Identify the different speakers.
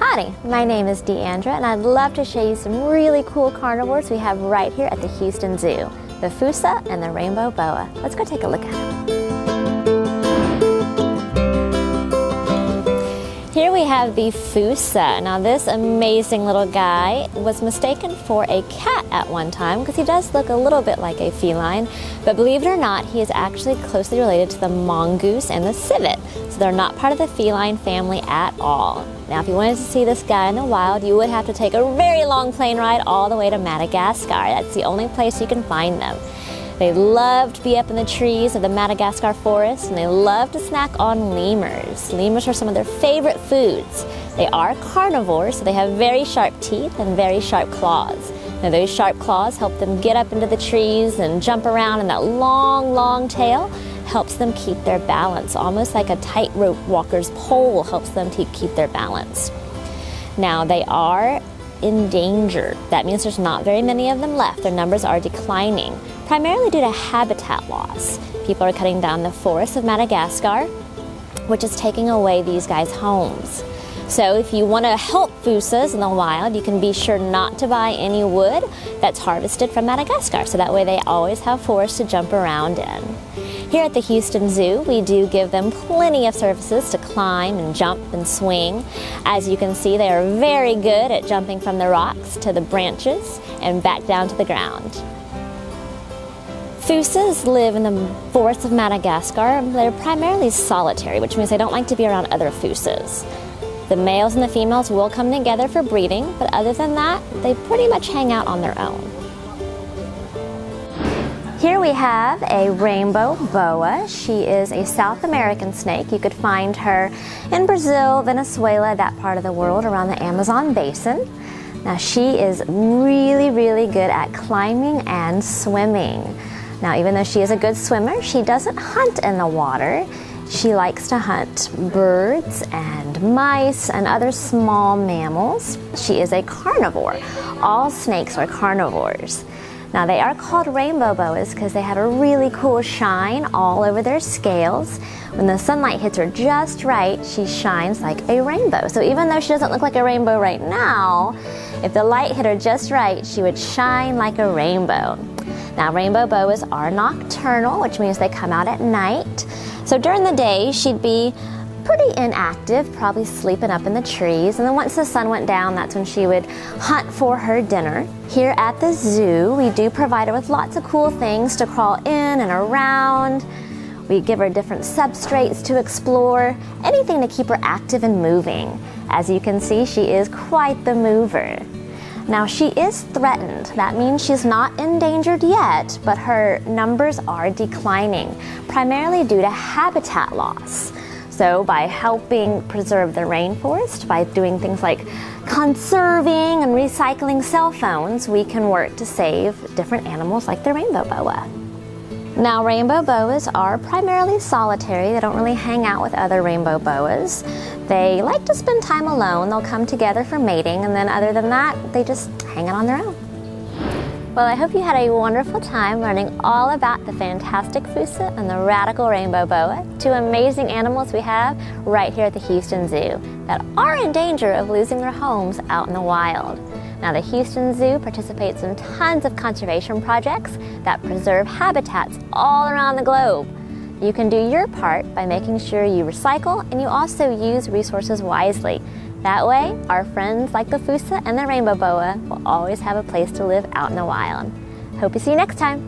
Speaker 1: Howdy, my name is Deandra and I'd love to show you some really cool carnivores we have right here at the Houston Zoo, the Fusa and the Rainbow Boa. Let's go take a look at them. Here we have the Fusa. Now this amazing little guy was mistaken for a cat at one time because he does look a little bit like a feline, but believe it or not, he is actually closely related to the mongoose and the civet. So they're not part of the feline family at all. Now if you wanted to see this guy in the wild, you would have to take a very long plane ride all the way to Madagascar. That's the only place you can find them. They love to be up in the trees of the Madagascar forest, and they love to snack on lemurs. Lemurs are some of their favorite foods. They are carnivores, so they have very sharp teeth and very sharp claws. Now those sharp claws help them get up into the trees and jump around, and that long, long tail helps them keep their balance, almost like a tightrope walker's pole helps them to keep their balance. Now they are endangered. That means there's not very many of them left. Their numbers are declining, primarily due to habitat loss. People are cutting down the forests of Madagascar, which is taking away these guys' homes. So if you want to help Fusas in the wild, you can be sure not to buy any wood that's harvested from Madagascar, so that way they always have forests to jump around in. Here at the Houston Zoo, we do give them plenty of services to climb and jump and swing. As you can see, they are very good at jumping from the rocks to the branches and back down to the ground. Fusas live in the forests of Madagascar. They're primarily solitary, which means they don't like to be around other Fusas. The males and the females will come together for breeding, but other than that, they pretty much hang out on their own. Here we have a Rainbow Boa. She is a South American snake. You could find her in Brazil, Venezuela, that part of the world around the Amazon basin. Now she is really, really good at climbing and swimming. Now even though she is a good swimmer, she doesn't hunt in the water. She likes to hunt birds and mice and other small mammals. She is a carnivore. All snakes are carnivores. Now they are called rainbow boas because they have a really cool shine all over their scales. When the sunlight hits her just right, she shines like a rainbow. So even though she doesn't look like a rainbow right now, if the light hit her just right, she would shine like a rainbow. Now rainbow boas are nocturnal, which means they come out at night. So during the day, she'd be pretty inactive, probably sleeping up in the trees, and then once the sun went down, that's when she would hunt for her dinner. Here at the zoo, we do provide her with lots of cool things to crawl in and around. We give her different substrates to explore, anything to keep her active and moving. As you can see, she is quite the mover. Now she is threatened. That means she's not endangered yet, but her numbers are declining, primarily due to habitat loss. So by helping preserve the rainforest, by doing things like conserving and recycling cell phones, we can work to save different animals like the rainbow boa. Now rainbow boas are primarily solitary. They don't really hang out with other rainbow boas. They like to spend time alone. They'll come together for mating, and then other than that, they just hang out on their own. Well, I hope you had a wonderful time learning all about the fantastic Fusa and the radical rainbow boa, two amazing animals we have right here at the Houston Zoo that are in danger of losing their homes out in the wild. Now, the Houston Zoo participates in tons of conservation projects that preserve habitats all around the globe. You can do your part by making sure you recycle and you also use resources wisely. That way, our friends like the Fusa and the rainbow boa will always have a place to live out in the wild. Hope to see you next time.